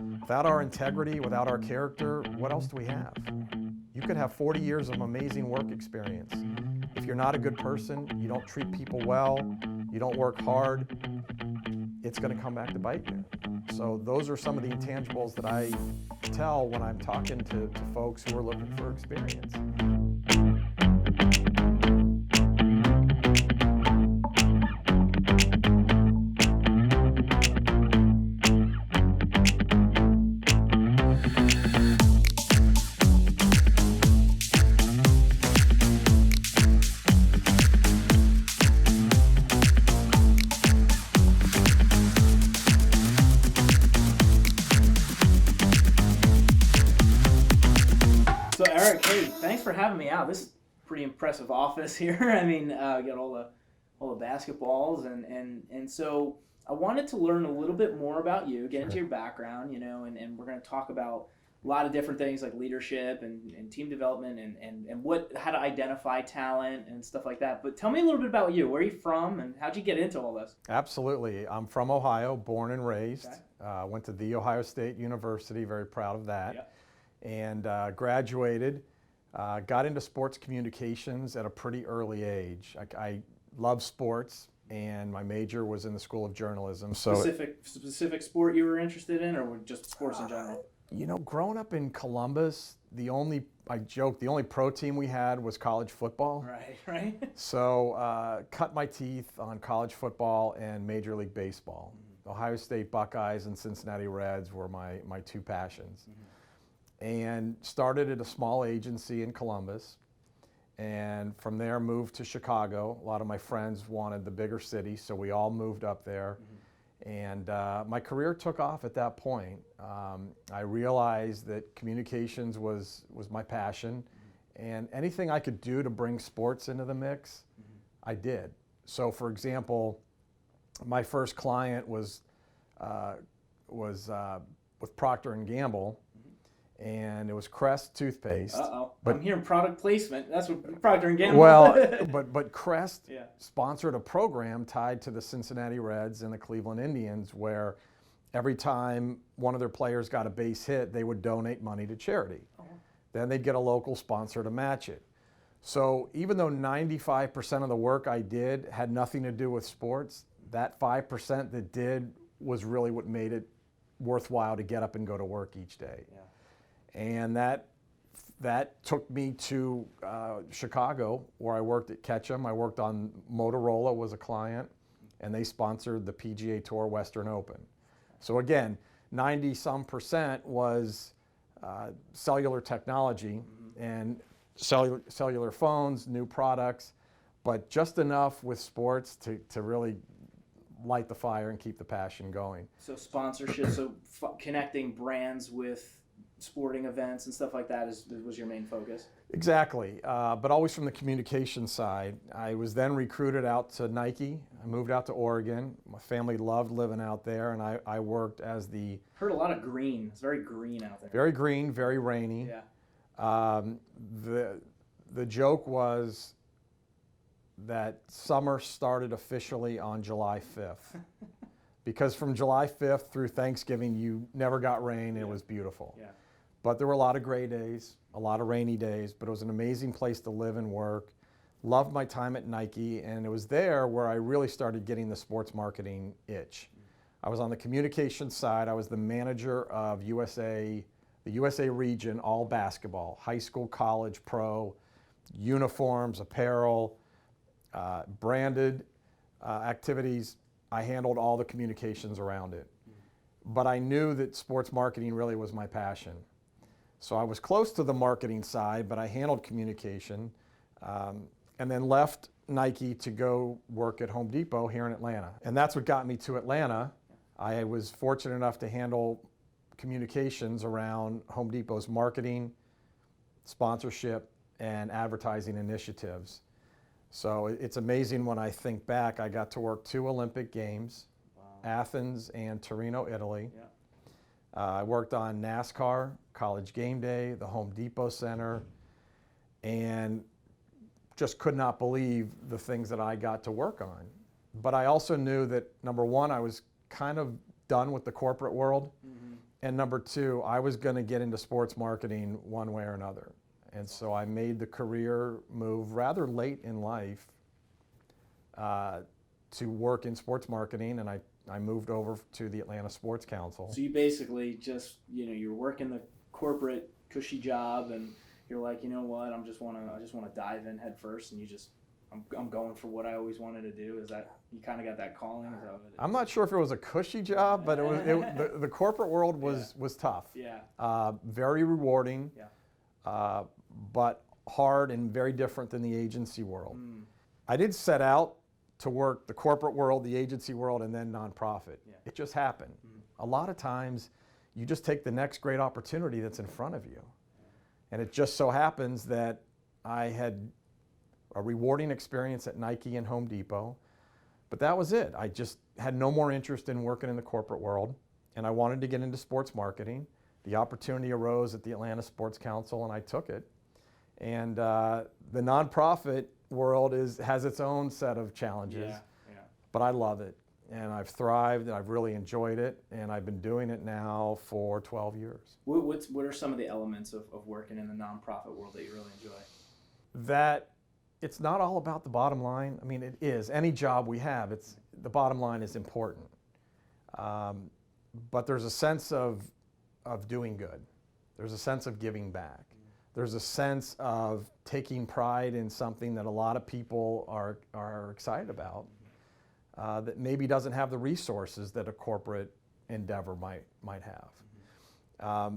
Without our integrity, without our character, what else do we have? You could have 40 years of amazing work experience. If you're not a good person, you don't treat people well, you don't work hard, it's going to come back to bite you. So those are some of the intangibles that I tell when I'm talking to folks who are looking for experience. So Eric, hey, thanks for having me out. This is a pretty impressive office here. I mean, got all the basketballs and so I wanted to learn a little bit more about you, get into your background, and we're going to talk about a lot of different things like leadership and team development and how to identify talent and stuff like that. But tell me a little bit about you. Where are you from and how'd you get into all this? Absolutely. I'm from Ohio, born and raised. Okay. Went to The Ohio State University, very proud of that. Yep. And graduated, got into sports communications at a pretty early age. I love sports, and my major was in the School of Journalism. So Specific sport you were interested in, or just sports in general? Growing up in Columbus, I joke, the only pro team we had was college football. Right. So cut my teeth on college football and Major League Baseball. Mm-hmm. Ohio State Buckeyes and Cincinnati Reds were my two passions. Mm-hmm. And started at a small agency in Columbus, and from there moved to Chicago. A lot of my friends wanted the bigger city, so we all moved up there. Mm-hmm. And my career took off at that point. I realized that communications was my passion, and anything I could do to bring sports into the mix, I did. So for example, my first client was with Procter & Gamble, and it was Crest toothpaste. But I'm hearing product placement. That's what Procter & Gamble. Well, but Crest sponsored a program tied to the Cincinnati Reds and the Cleveland Indians, where every time one of their players got a base hit, they would donate money to charity. Oh. Then they'd get a local sponsor to match it. So even though 95% of the work I did had nothing to do with sports, that 5% that did was really what made it worthwhile to get up and go to work each day. Yeah. And that took me to Chicago, where I worked at Ketchum. I worked on Motorola, was a client, and they sponsored the PGA Tour Western Open. So again, 90-some% was cellular technology and cellular phones, new products, but just enough with sports to really light the fire and keep the passion going. So sponsorship, connecting brands with sporting events and stuff like that was your main focus? Exactly, but always from the communication side. I was then recruited out to Nike. I moved out to Oregon. My family loved living out there, and I worked as the... Heard a lot of green. It's very green out there. Very green, very rainy. Yeah. The joke was that summer started officially on July 5th. Because from July 5th through Thanksgiving, you never got rain, and it was beautiful. Yeah. But there were a lot of gray days, a lot of rainy days, but it was an amazing place to live and work. Loved my time at Nike, and it was there where I really started getting the sports marketing itch. I was on the communications side. I was the manager of the USA region, all basketball, high school, college, pro, uniforms, apparel, branded activities. I handled all the communications around it. But I knew that sports marketing really was my passion. So I was close to the marketing side, but I handled communication, and then left Nike to go work at Home Depot here in Atlanta. And that's what got me to Atlanta. I was fortunate enough to handle communications around Home Depot's marketing, sponsorship, and advertising initiatives. So it's amazing when I think back. I got to work 2 Olympic Games, wow. Athens and Torino, Italy. Yeah. I worked on NASCAR, College Game Day, the Home Depot Center, and just could not believe the things that I got to work on. But I also knew that, number one, I was kind of done with the corporate world. Mm-hmm. And number two, I was going to get into sports marketing one way or another. And so I made the career move rather late in life to work in sports marketing, and I moved over to the Atlanta Sports Council. So you basically just, you're working the corporate cushy job, and you're like, you know what, I just want to dive in head first, and I'm going for what I always wanted to do. Is that you kind of got that calling? Is that what it is? I'm not sure if it was a cushy job, but the corporate world was tough. Yeah. Very rewarding. Yeah. But hard and very different than the agency world. Mm. I did set out to work the corporate world, the agency world, and then nonprofit. Yeah. It just happened. Mm. A lot of times, you just take the next great opportunity that's in front of you. And it just so happens that I had a rewarding experience at Nike and Home Depot, but that was it. I just had no more interest in working in the corporate world, and I wanted to get into sports marketing. The opportunity arose at the Atlanta Sports Council, and I took it. And the nonprofit world has its own set of challenges, but I love it, and I've thrived, and I've really enjoyed it, and I've been doing it now for 12 years. What are some of the elements of working in the nonprofit world that you really enjoy? That it's not all about the bottom line. I mean, it is. Any job we have, the bottom line is important. But there's a sense of doing good. There's a sense of giving back. There's a sense of taking pride in something that a lot of people are excited about, that maybe doesn't have the resources that a corporate endeavor might have.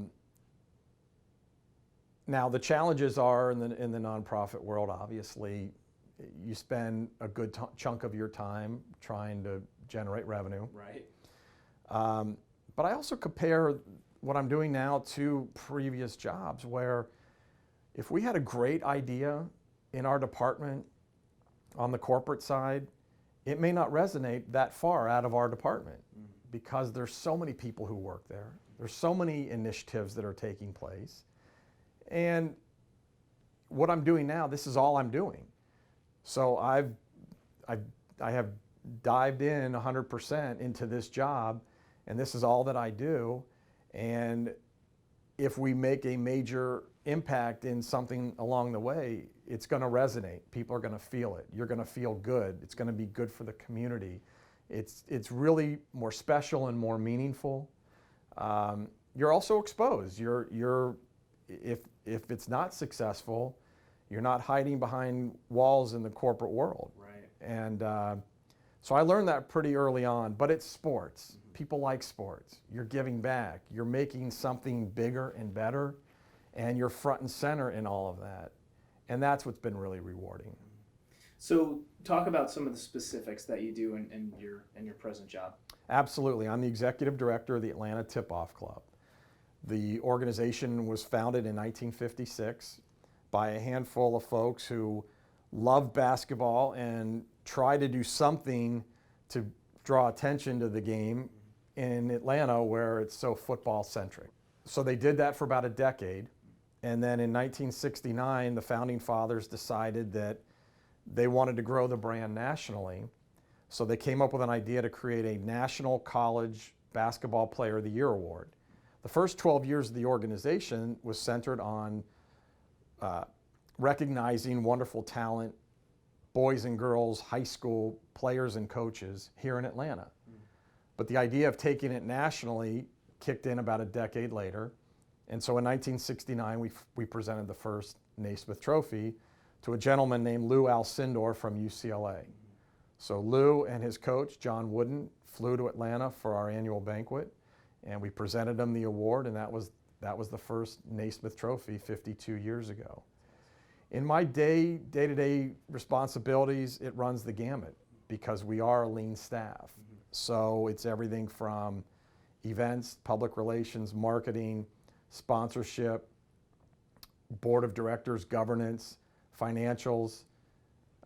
Now the challenges are in the nonprofit world. Obviously, you spend a good chunk of your time trying to generate revenue. Right. But I also compare what I'm doing now to previous jobs where if we had a great idea in our department on the corporate side, it may not resonate that far out of our department because there's so many people who work there. There's so many initiatives that are taking place. And what I'm doing now, this is all I'm doing. So I have dived in 100% into this job, and this is all that I do. And if we make a major impact in something along the way, it's going to resonate. People are going to feel it. You're going to feel good. It's going to be good for the community. It's really more special and more meaningful. You're also exposed. If it's not successful, you're not hiding behind walls in the corporate world. Right. And so I learned that pretty early on, but it's sports. People like sports. You're giving back. You're making something bigger and better, and you're front and center in all of that. And that's what's been really rewarding. So talk about some of the specifics that you do in your present job. Absolutely. I'm the executive director of the Atlanta Tip-Off Club. The organization was founded in 1956 by a handful of folks who love basketball and try to do something to draw attention to the game in Atlanta where it's so football centric. So they did that for about a decade. And then in 1969, the founding fathers decided that they wanted to grow the brand nationally. So they came up with an idea to create a National College Basketball Player of the Year award. The first 12 years of the organization was centered on recognizing wonderful talent, boys and girls, high school players and coaches here in Atlanta. But the idea of taking it nationally kicked in about a decade later. And so in 1969, we presented the first Naismith Trophy to a gentleman named Lou Alcindor from UCLA. So Lou and his coach, John Wooden, flew to Atlanta for our annual banquet, and we presented him the award, and that was the first Naismith Trophy 52 years ago. In my day-to-day responsibilities, it runs the gamut because we are a lean staff. So it's everything from events, public relations, marketing, sponsorship, board of directors, governance, financials.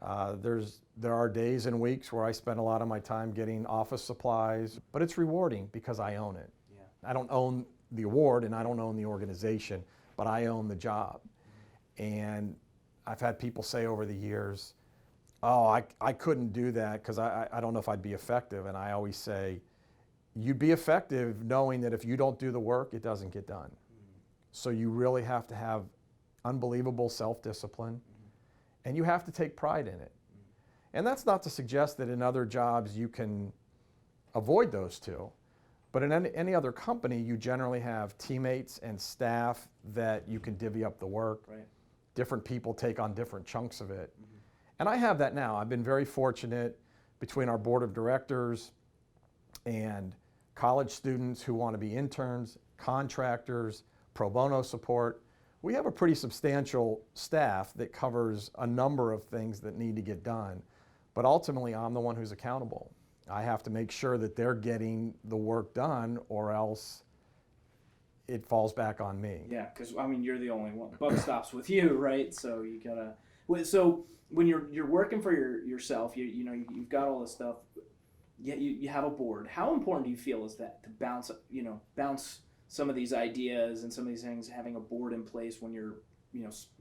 There are days and weeks where I spend a lot of my time getting office supplies, but it's rewarding because I own it. Yeah. I don't own the award and I don't own the organization, but I own the job. And I've had people say over the years, oh, I couldn't do that because I don't know if I'd be effective. And I always say, you'd be effective knowing that if you don't do the work, it doesn't get done. So you really have to have unbelievable self-discipline, and you have to take pride in it. And that's not to suggest that in other jobs you can avoid those two, but in any other company, you generally have teammates and staff that you can divvy up the work. Right. Different people take on different chunks of it. And I have that now. I've been very fortunate between our board of directors and college students who want to be interns, contractors, pro bono support. We have a pretty substantial staff that covers a number of things that need to get done. But ultimately, I'm the one who's accountable. I have to make sure that they're getting the work done, or else it falls back on me. Yeah, because I mean, you're the only one. Buck stops with you, right? So you gotta. So when you're working for yourself, you've got all this stuff. Yet you have a board. How important do you feel is that to bounce some of these ideas and some of these things, having a board in place when you're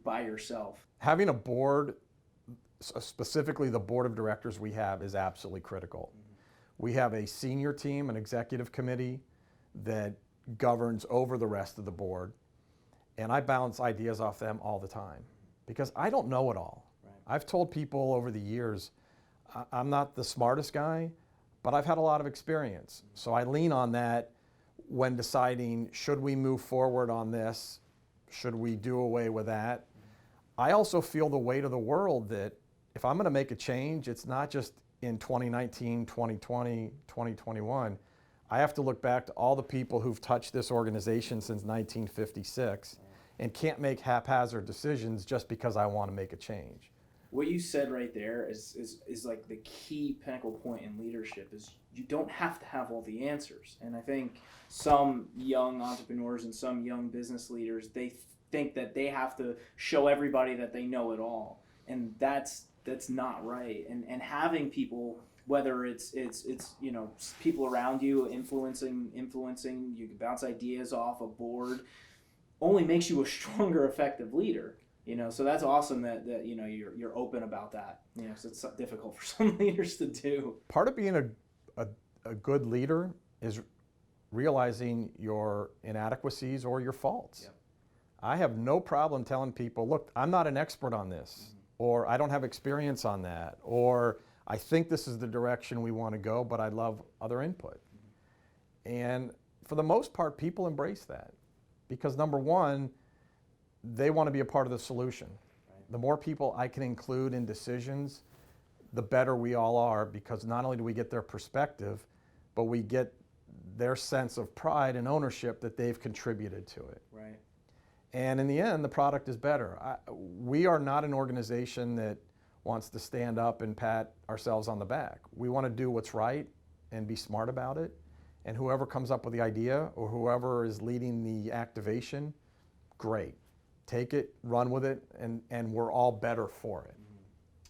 by yourself? Having a board, specifically the board of directors we have, is absolutely critical. We have a senior team, an executive committee that governs over the rest of the board, and I bounce ideas off them all the time because I don't know it all. Right. I've told people over the years, I'm not the smartest guy, but I've had a lot of experience. So I lean on that when deciding, should we move forward on this? Should we do away with that? I also feel the weight of the world that if I'm going to make a change, it's not just in 2019, 2020, 2021. I have to look back to all the people who've touched this organization since 1956 and can't make haphazard decisions just because I want to make a change. What you said right there is like the key pinnacle point in leadership is you don't have to have all the answers. And I think some young entrepreneurs and some young business leaders, they think that they have to show everybody that they know it all. And that's not right. And having people, whether it's people around you influencing, you can bounce ideas off a board, only makes you a stronger, effective leader. So that's awesome that you're open about that. So it's difficult for some leaders to do. Part of being a good leader is realizing your inadequacies or your faults. Yep. I have no problem telling people, look, I'm not an expert on this, or I don't have experience on that, or I think this is the direction we want to go, but I love other input. And for the most part, people embrace that because, number one, they want to be a part of the solution. Right. The more people I can include in decisions, the better we all are, because not only do we get their perspective, but we get their sense of pride and ownership that they've contributed to it. Right. And in the end, the product is better. We are not an organization that wants to stand up and pat ourselves on the back. We want to do what's right and be smart about it. And whoever comes up with the idea or whoever is leading the activation, great. Take it, run with it, and we're all better for it.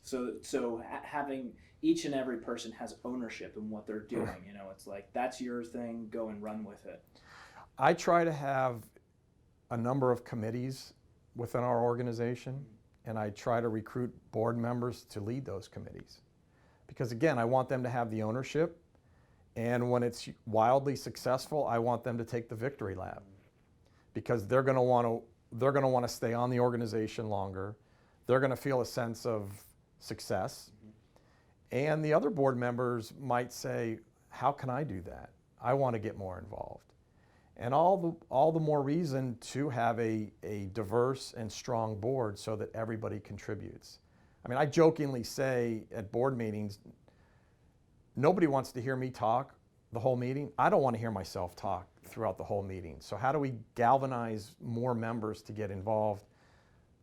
So having each and every person has ownership in what they're doing. It's like, that's your thing, go and run with it. I try to have a number of committees within our organization, and I try to recruit board members to lead those committees. Because again, I want them to have the ownership, and when it's wildly successful, I want them to take the victory lap. Because they're going to want to stay on the organization longer. They're going to feel a sense of success. And the other board members might say, how can I do that? I want to get more involved. And all the more reason to have a diverse and strong board so that everybody contributes. I mean, I jokingly say at board meetings, nobody wants to hear me talk the whole meeting. I don't want to hear myself talk throughout the whole meeting. So how do we galvanize more members to get involved?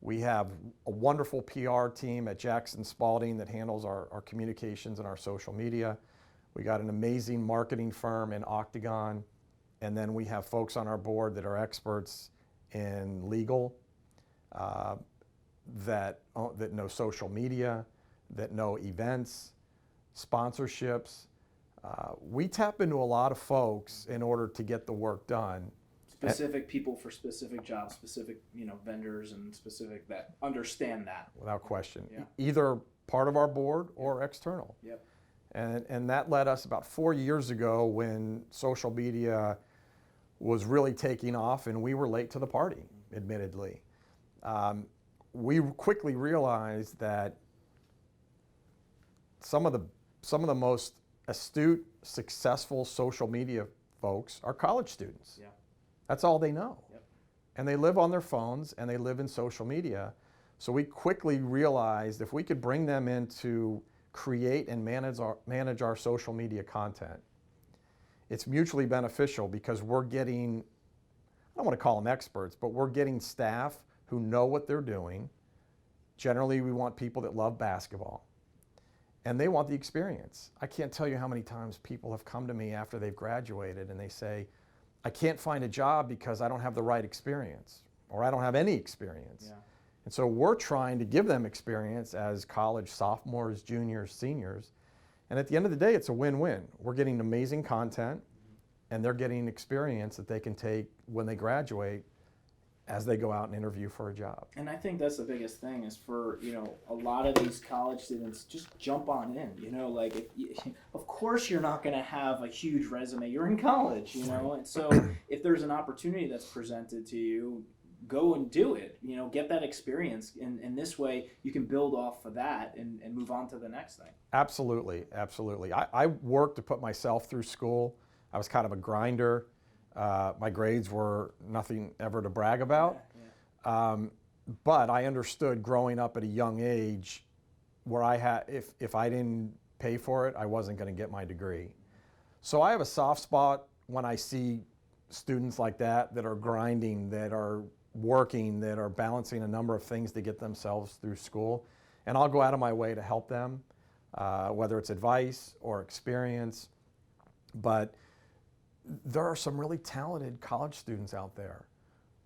We have a wonderful PR team at Jackson Spalding that handles our communications and our social media. We got an amazing marketing firm in Octagon. And then we have folks on our board that are experts in legal, that know social media, that know events, sponsorships. We tap into a lot of folks in order to get the work done. Specific people for specific jobs, specific vendors and specific that understand that. Without question. Yeah. Either part of our board or external. Yep. And that led us about 4 years ago when social media was really taking off and we were late to the party, admittedly. We quickly realized that some of the most astute, successful social media folks are college students. Yeah. That's all they know. Yep. And they live on their phones and they live in social media. So we quickly realized if we could bring them in to create and manage our social media content, it's mutually beneficial because we're getting, I don't want to call them experts, but we're getting staff who know what they're doing. Generally, we want people that love basketball and they want the experience. I can't tell you how many times people have come to me after they've graduated and they say, I can't find a job because I don't have the right experience or I don't have any experience. Yeah. And so we're trying to give them experience as college sophomores, juniors, seniors. And at the end of the day, it's a win-win. We're getting amazing content and they're getting experience that they can take when they graduate as they go out and interview for a job. And I think that's the biggest thing is for, a lot of these college students, just jump on in, like of course you're not going to have a huge resume. You're in college, and so if there's an opportunity that's presented to you, go and do it, get that experience. And this way you can build off of that and move on to the next thing. Absolutely, absolutely. I worked to put myself through school. I was kind of a grinder. My grades were nothing ever to brag about. Yeah. But I understood growing up at a young age where I had, if I didn't pay for it, I wasn't going to get my degree. So I have a soft spot when I see students like that are grinding, that are working, that are balancing a number of things to get themselves through school. And I'll go out of my way to help them, whether it's advice or experience. But there are some really talented college students out there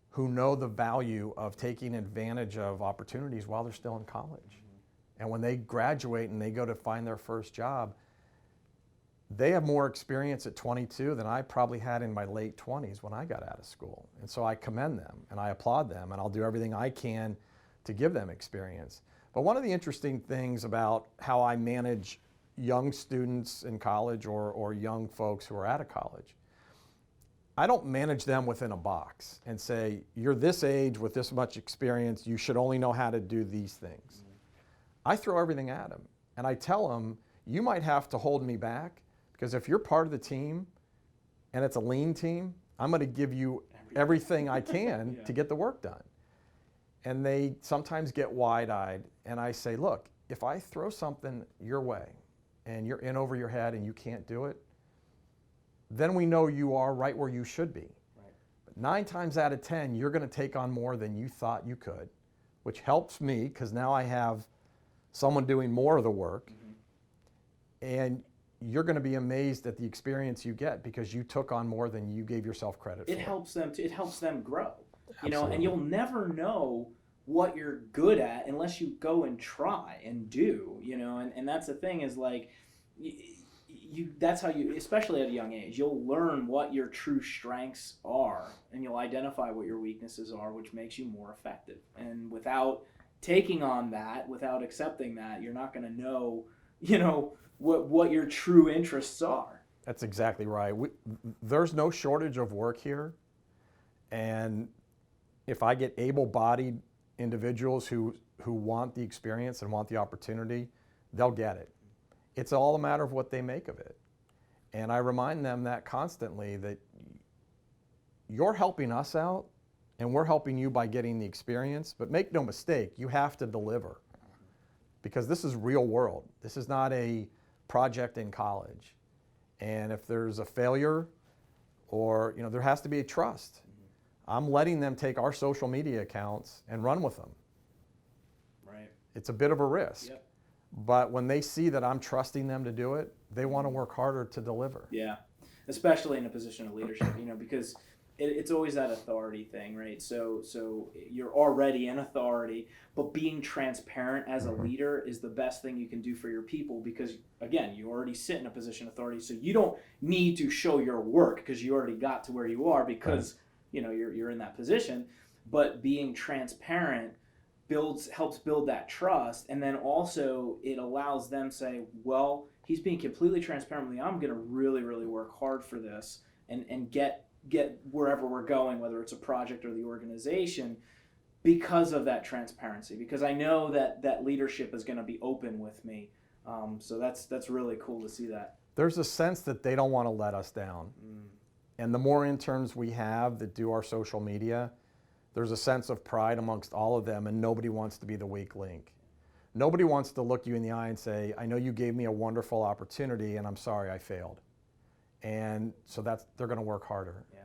who know the value of taking advantage of opportunities while they're still in college. Mm-hmm. And when they graduate and they go to find their first job, they have more experience at 22 than I probably had in my late 20s when I got out of school. And so I commend them and I applaud them and I'll do everything I can to give them experience. But one of the interesting things about how I manage young students in college or young folks who are out of college, I don't manage them within a box and say, you're this age with this much experience, you should only know how to do these things. Mm-hmm. I throw everything at them and I tell them, you might have to hold me back because if you're part of the team and it's a lean team, I'm going to give you everything I can to get the work done. And they sometimes get wide-eyed and I say, look, if I throw something your way and you're in over your head and you can't do it, then we know you are right where you should be. Right. But 9 times out of 10, you're going to take on more than you thought you could, which helps me because now I have someone doing more of the work. Mm-hmm. And you're going to be amazed at the experience you get because you took on more than you gave yourself credit for. It helps them grow. Absolutely. And you'll never know what you're good at unless you go and try and do, and that's the thing is like, that's how you, especially at a young age, you'll learn what your true strengths are and you'll identify what your weaknesses are, which makes you more effective. And without taking on that, without accepting that, you're not going to know, what your true interests are. That's exactly right. There's no shortage of work here. And if I get able-bodied individuals who want the experience and want the opportunity, they'll get it. It's all a matter of what they make of it. And I remind them that constantly that you're helping us out and we're helping you by getting the experience, but make no mistake, you have to deliver because this is real world. This is not a project in college. And if there's a failure or, there has to be a trust. I'm letting them take our social media accounts and run with them. Right. It's a bit of a risk. Yep. But when they see that I'm trusting them to do it, they want to work harder to deliver. Yeah, especially in a position of leadership, because it's always that authority thing, right? So you're already an authority, but being transparent as a leader is the best thing you can do for your people because, again, you already sit in a position of authority, so you don't need to show your work because you already got to where you are because, you're in that position. But being transparent helps build that trust, and then also it allows them to say, well, he's being completely transparent with me. I'm going to really, really work hard for this and get wherever we're going, whether it's a project or the organization, because of that transparency, because I know that leadership is going to be open with me. So that's really cool to see that. There's a sense that they don't want to let us down. And the more interns we have that do our social media, there's a sense of pride amongst all of them, and nobody wants to be the weak link. Nobody wants to look you in the eye and say, I know you gave me a wonderful opportunity and I'm sorry I failed. And so they're going to work harder. Yeah.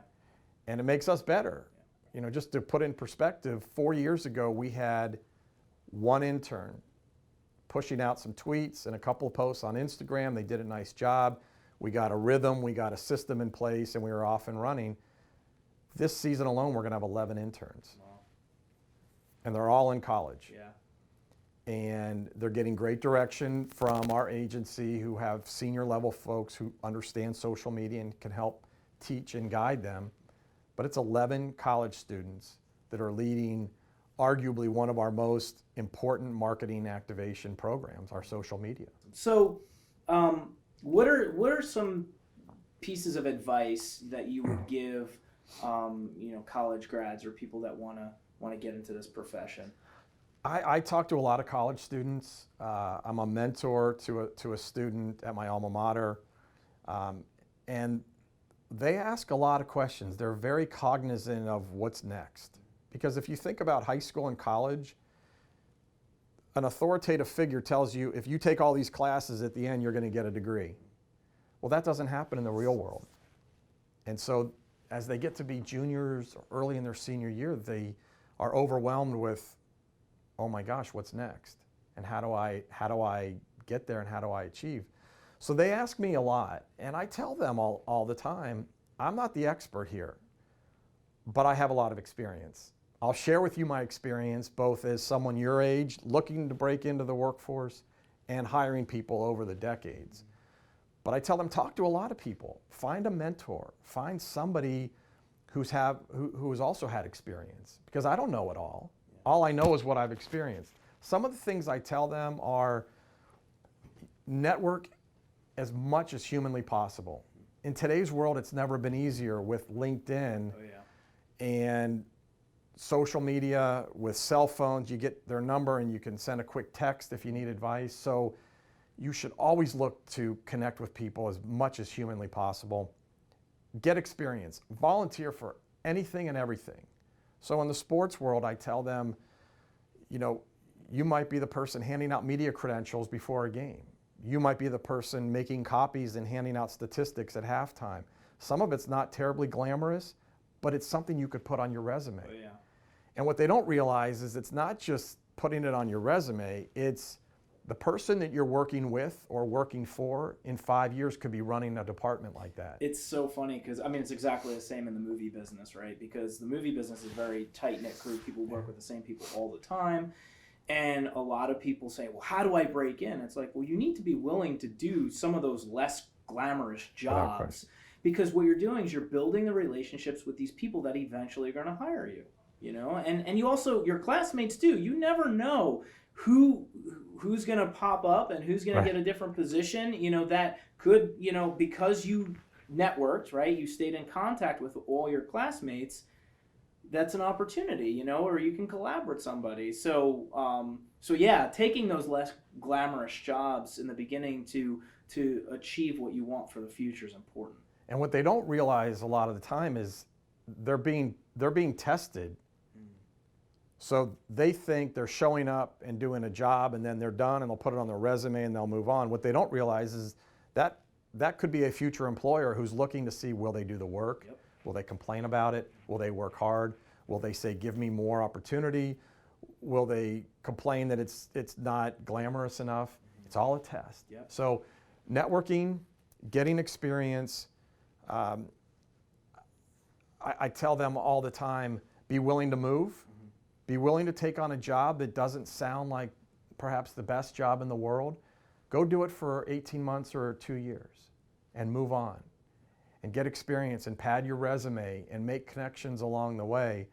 And it makes us better. You know, just to put in perspective, 4 years ago we had one intern pushing out some tweets and a couple of posts on Instagram. They did a nice job. We got a rhythm, we got a system in place, and we were off and running. This season alone, we're going to have 11 interns. Wow. And they're all in college. Yeah. And they're getting great direction from our agency, who have senior level folks who understand social media and can help teach and guide them. But it's 11 college students that are leading arguably one of our most important marketing activation programs, our social media. So, what are some pieces of advice that you would give, college grads or people that want to get into this profession? I talk to a lot of college students. I'm a mentor to a student at my alma mater, and they ask a lot of questions. They're very cognizant of what's next. Because if you think about high school and college, an authoritative figure tells you if you take all these classes at the end, you're going to get a degree. Well, that doesn't happen in the real world. And so as they get to be juniors or early in their senior year, they are overwhelmed with, oh my gosh, what's next? And how do I get there and how do I achieve? So they ask me a lot, and I tell them all the time, I'm not the expert here, but I have a lot of experience. I'll share with you my experience both as someone your age looking to break into the workforce and hiring people over the decades. But I tell them, talk to a lot of people. Find a mentor. Find somebody who has also had experience, because I don't know it all. All I know is what I've experienced. Some of the things I tell them are network as much as humanly possible. In today's world, it's never been easier with LinkedIn and social media, with cell phones. You get their number and you can send a quick text if you need advice. So you should always look to connect with people as much as humanly possible. Get experience. Volunteer for anything and everything. So in the sports world, I tell them, you might be the person handing out media credentials before a game. You might be the person making copies and handing out statistics at halftime. Some of it's not terribly glamorous, but it's something you could put on your resume. Oh, yeah. And what they don't realize is it's not just putting it on your resume, it's the person that you're working with or working for in 5 years could be running a department like that. It's so funny because, it's exactly the same in the movie business, right? Because the movie business is a very tight-knit crew. People work with the same people all the time. And a lot of people say, well, how do I break in? It's like, well, you need to be willing to do some of those less glamorous jobs. Because what you're doing is you're building the relationships with these people that eventually are going to hire you. And you also, your classmates too, you never know who's going to pop up and who's going to get a different position, that could, because you networked, right? You stayed in contact with all your classmates. That's an opportunity, or you can collab with somebody. So yeah, taking those less glamorous jobs in the beginning to achieve what you want for the future is important. And what they don't realize a lot of the time is they're being tested. So they think they're showing up and doing a job and then they're done and they'll put it on their resume and they'll move on. What they don't realize is that could be a future employer who's looking to see, will they do the work? Yep. Will they complain about it? Will they work hard? Will they say, give me more opportunity? Will they complain that it's not glamorous enough? It's all a test. Yep. So networking, getting experience. I tell them all the time, be willing to move. Be willing to take on a job that doesn't sound like perhaps the best job in the world. Go do it for 18 months or 2 years and move on and get experience and pad your resume and make connections along the way.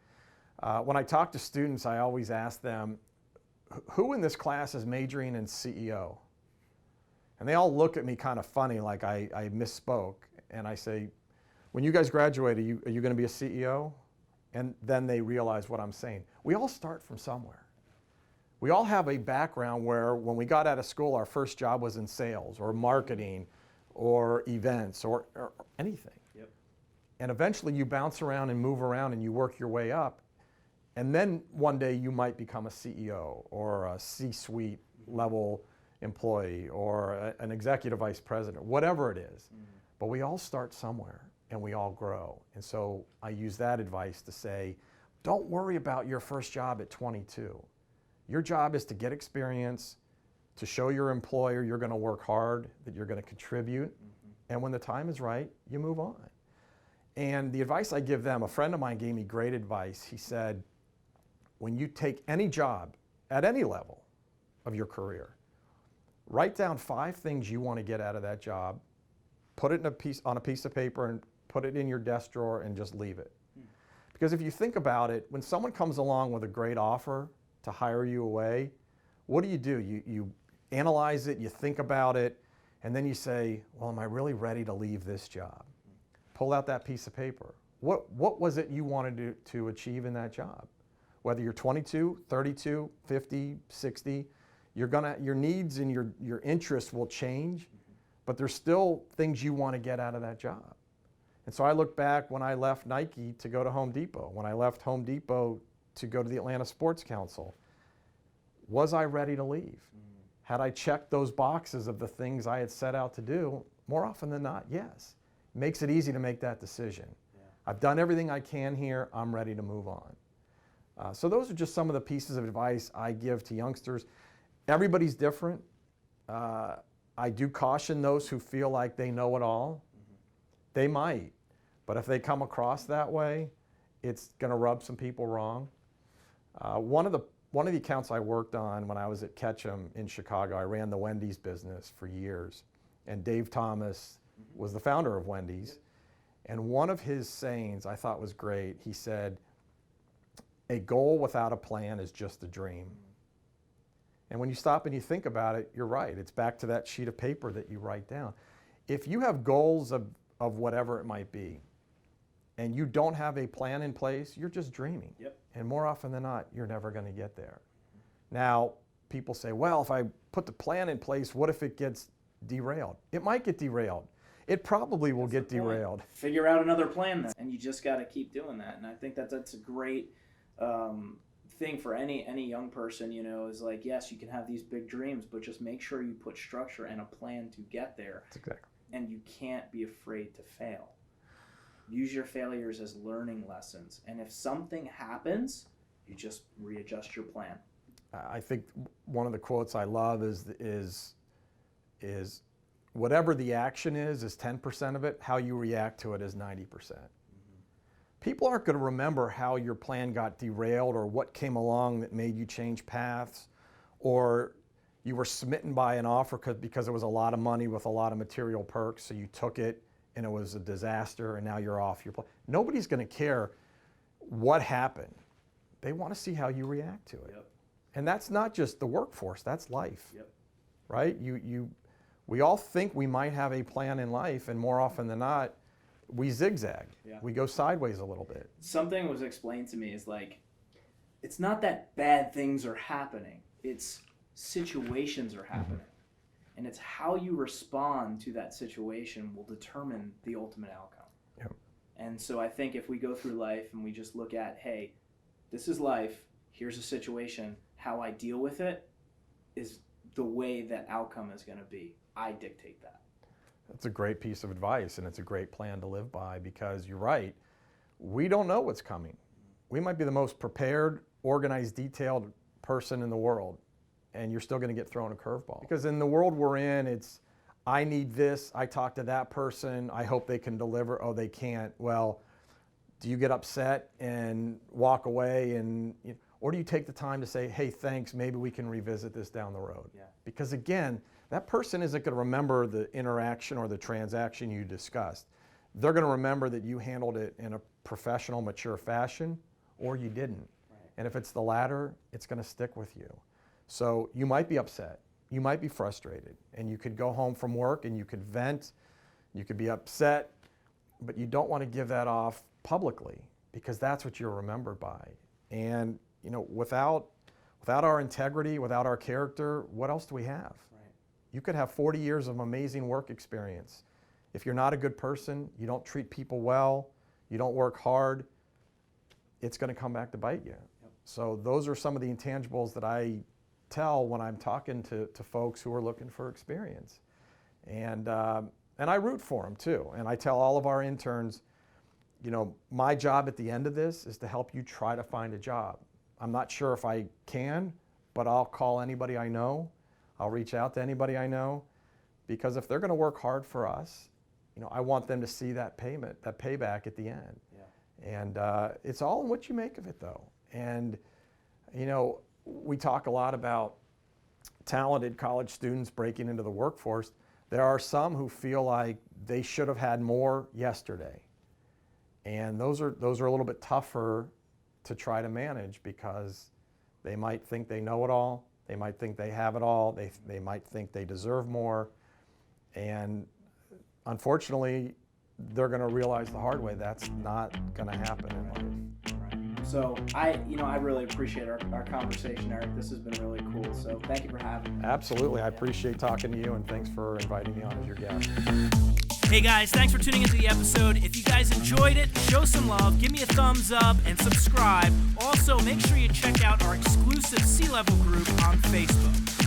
When I talk to students, I always ask them, who in this class is majoring in CEO? And they all look at me kind of funny, like I misspoke. And I say, when you guys graduate, are you going to be a CEO? And then they realize what I'm saying. We all start from somewhere. We all have a background where when we got out of school, our first job was in sales or marketing or events or anything. Yep. And eventually you bounce around and move around and you work your way up. And then one day you might become a CEO or a C-suite level employee or an executive vice president, whatever it is. But we all start somewhere and we all grow. And so I use that advice to say, don't worry about your first job at 22. Your job is to get experience, to show your employer you're going to work hard, that you're going to contribute, and when the time is right, you move on. And the advice I give them, a friend of mine gave me great advice. He said, when you take any job at any level of your career, write down 5 things you want to get out of that job, put it on a piece of paper and put it in your desk drawer and just leave it. Because if you think about it, when someone comes along with a great offer to hire you away, what do? You analyze it, you think about it, and then you say, well, am I really ready to leave this job? Pull out that piece of paper. What was it you wanted to achieve in that job? Whether you're 22, 32, 50, 60, your needs and your interests will change, but there's still things you want to get out of that job. And so I look back when I left Nike to go to Home Depot, when I left Home Depot to go to the Atlanta Sports Council. Was I ready to leave? Had I checked those boxes of the things I had set out to do? More often than not, yes. It makes it easy to make that decision. Yeah. I've done everything I can here, I'm ready to move on. So those are just some of the pieces of advice I give to youngsters. Everybody's different. I do caution those who feel like they know it all. They might, but if they come across that way, it's going to rub some people wrong. One of the accounts I worked on when I was at Ketchum in Chicago, I ran the Wendy's business for years, and Dave Thomas was the founder of Wendy's. And one of his sayings I thought was great. He said, "A goal without a plan is just a dream." And when you stop and you think about it, you're right. It's back to that sheet of paper that you write down. If you have goals of whatever it might be, and you don't have a plan in place, you're just dreaming. Yep. And more often than not, you're never going to get there. Now, people say, well, if I put the plan in place, what if it gets derailed? It might get derailed. It probably will get derailed. Figure out another plan then, and you just got to keep doing that. And I think that's a great thing for any young person, is like, yes, you can have these big dreams, but just make sure you put structure and a plan to get there. That's exactly. And you can't be afraid to fail. Use your failures as learning lessons. And if something happens, you just readjust your plan. I think one of the quotes I love is whatever the action is 10% of it, how you react to it is 90%. People aren't going to remember how your plan got derailed or what came along that made you change paths, or you were smitten by an offer because it was a lot of money with a lot of material perks, so you took it and it was a disaster and now you're off your plan. Nobody's going to care what happened. They want to see how you react to it. Yep. And that's not just the workforce, that's life. Yep. Right? We all think we might have a plan in life, and more often than not, we zigzag. Yeah. We go sideways a little bit. Something was explained to me is like, it's not that bad things are happening. It's situations are happening. And it's how you respond to that situation will determine the ultimate outcome. Yep. And so I think if we go through life and we just look at, hey, this is life, here's a situation, how I deal with it is the way that outcome is going to be. I dictate that. That's a great piece of advice, and it's a great plan to live by, because you're right. We don't know what's coming. We might be the most prepared, organized, detailed person in the world, and you're still going to get thrown a curveball. Because in the world we're in, it's, I need this, I talk to that person, I hope they can deliver, oh, they can't. Well, do you get upset and walk away, or do you take the time to say, hey, thanks, maybe we can revisit this down the road? Yeah. Because again, that person isn't going to remember the interaction or the transaction you discussed. They're going to remember that you handled it in a professional, mature fashion, or you didn't. Right. And if it's the latter, it's going to stick with you. So you might be upset. you might be frustrated, and you could go home from work and you could vent, you could be upset, but you don't want to give that off publicly, because that's what you're remembered by. And without our integrity, without our character, what else do we have? Right. You could have 40 years of amazing work experience. If you're not a good person, you don't treat people well, you don't work hard, it's going to come back to bite you. Yep. So those are some of the intangibles that I tell when I'm talking to folks who are looking for experience. And I root for them too. And I tell all of our interns, my job at the end of this is to help you try to find a job. I'm not sure if I can, but I'll call anybody I know. I'll reach out to anybody I know, because if they're going to work hard for us, I want them to see that payment, that payback at the end. Yeah. And it's all in what you make of it, though. And we talk a lot about talented college students breaking into the workforce. There are some who feel like they should have had more yesterday. And those are a little bit tougher to try to manage, because they might think they know it all, they might think they have it all, they might think they deserve more, and unfortunately they're going to realize the hard way that's not going to happen in life. Right. So I really appreciate our conversation, Eric. This has been really cool, so thank you for having me. Absolutely, I appreciate talking to you, and thanks for inviting me on as your guest. Hey guys, thanks for tuning into the episode. If you guys enjoyed it, show some love, give me a thumbs up, and subscribe. Also, make sure you check out our exclusive CLevel group on Facebook.